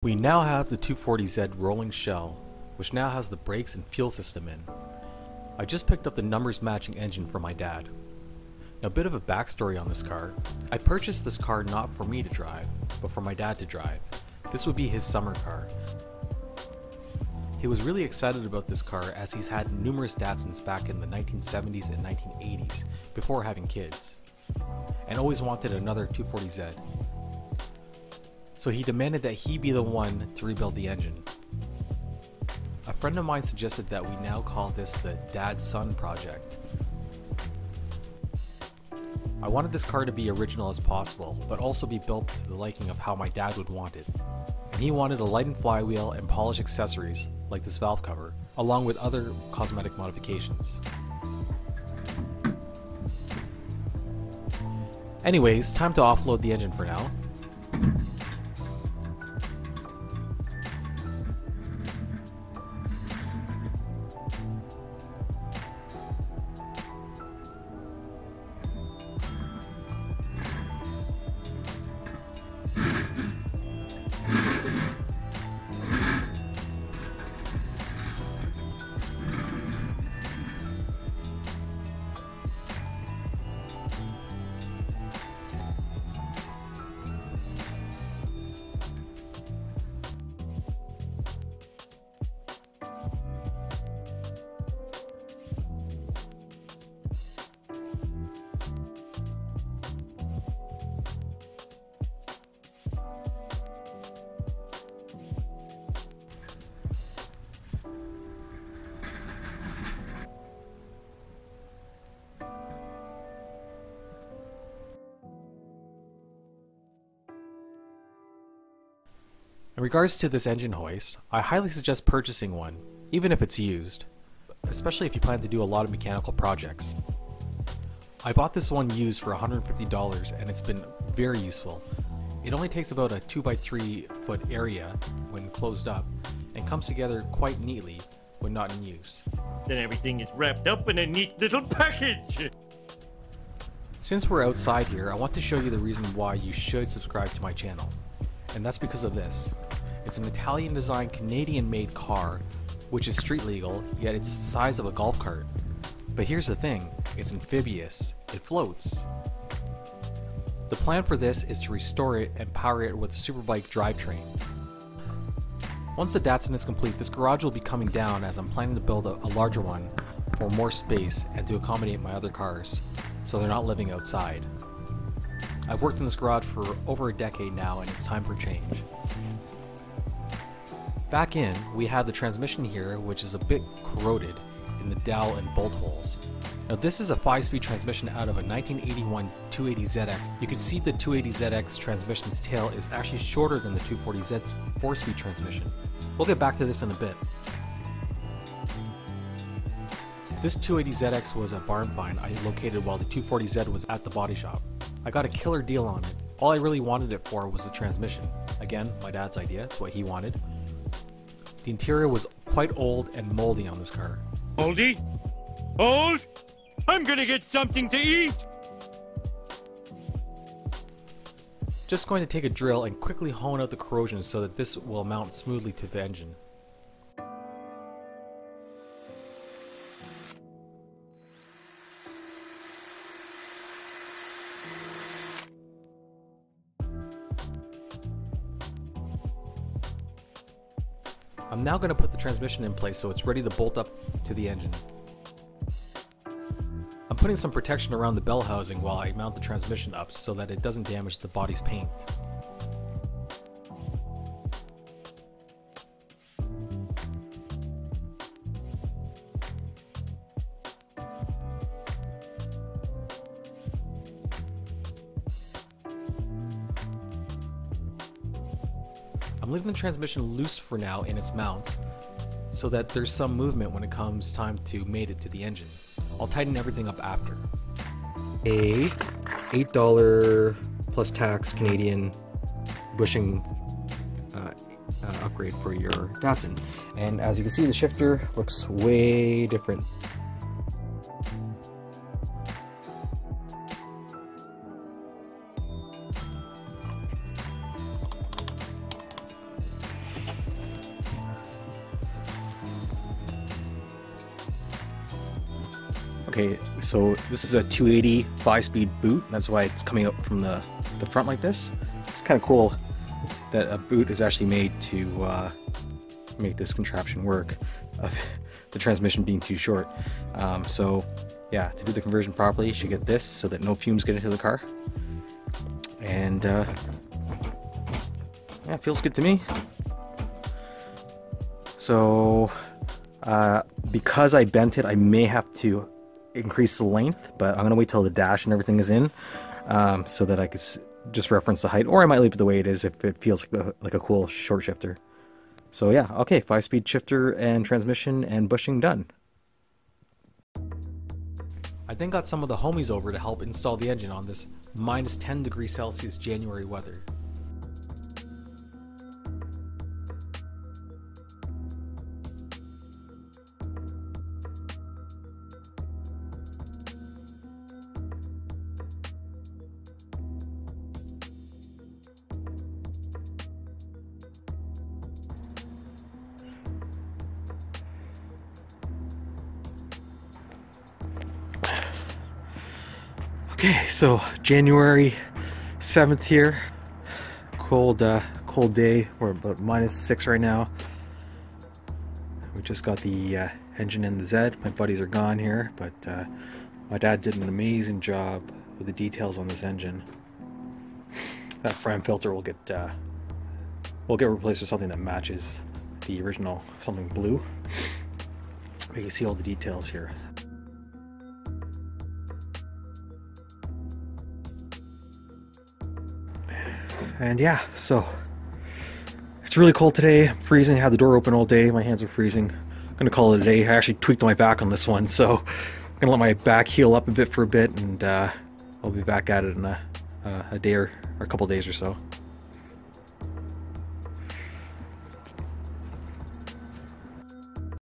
We now have the 240Z rolling shell, which now has the brakes and fuel system in. I just picked up the numbers matching engine for my dad. Now, a bit of a backstory on this car. I purchased this car not for me to drive, but for my dad to drive. This would be his summer car. He was really excited about this car as he's had numerous Datsuns back in the 1970s and 1980s before having kids, and always wanted another 240Z. So he demanded that he be the one to rebuild the engine. A friend of mine suggested that we now call this the Dad-Son project. I wanted this car to be original as possible, but also be built to the liking of how my dad would want it. And he wanted a lightened flywheel and polished accessories, like this valve cover, along with other cosmetic modifications. Anyways, time to offload the engine for now. In regards to this engine hoist, I highly suggest purchasing one, even if it's used, especially if you plan to do a lot of mechanical projects. I bought this one used for $150 and it's been very useful. It only takes about a 2x3 foot area when closed up and comes together quite neatly when not in use. Then everything is wrapped up in a neat little package! Since we're outside here, I want to show you the reason why you should subscribe to my channel. And that's because of this. It's an Italian designed Canadian made car, which is street legal, yet it's the size of a golf cart. But here's the thing, it's amphibious, it floats. The plan for this is to restore it and power it with a superbike drivetrain. Once the Datsun is complete, this garage will be coming down as I'm planning to build a larger one for more space and to accommodate my other cars, so they're not living outside. I've worked in this garage for over a decade now and it's time for change. Back in, we have the transmission here, which is a bit corroded in the dowel and bolt holes. Now this is a 5-speed transmission out of a 1981 280ZX. You can see the 280ZX transmission's tail is actually shorter than the 240Z's 4-speed transmission. We'll get back to this in a bit. This 280ZX was a barn find I located while the 240Z was at the body shop. I got a killer deal on it. All I really wanted it for was the transmission. Again, my dad's idea, it's what he wanted. The interior was quite old and moldy on this car. Moldy? Old? I'm gonna get something to eat! Just going to take a drill and quickly hone out the corrosion so that this will mount smoothly to the engine. I'm now going to put the transmission in place so it's ready to bolt up to the engine. I'm putting some protection around the bell housing while I mount the transmission up so that it doesn't damage the body's paint. I'm leaving the transmission loose for now in its mount so that there's some movement when it comes time to mate it to the engine. I'll tighten everything up after. A $8 plus tax Canadian bushing upgrade for your Datsun. And as you can see, the shifter looks way different. Okay, so this is a 280 5-speed boot. That's why it's coming up from the front like this. It's kind of cool that a boot is actually made to make this contraption work, of the transmission being too short. So yeah, to do the conversion properly, you should get this so that no fumes get into the car. And yeah, it feels good to me. So because I bent it, I may have to increase the length, but I'm gonna wait till the dash and everything is in, so that I could just reference the height, or I might leave it the way it is if it feels like a cool short shifter. So yeah, okay, 5-speed shifter and transmission and bushing done. I then got some of the homies over to help install the engine on this minus 10 degrees Celsius January weather. Okay, so January 7th here. Cold day. We're about -6 right now. We just got the engine in the Z. My buddies are gone here, but my dad did an amazing job with the details on this engine. That frame filter will get replaced with something that matches the original, something blue. You can see all the details here. And yeah, so it's really cold today. I'm freezing. I had the door open all day. My hands are freezing. I'm gonna call it a day. I actually tweaked my back on this one, so I'm gonna let my back heal up a bit for a bit, and I'll be back at it in a day or a couple days or so.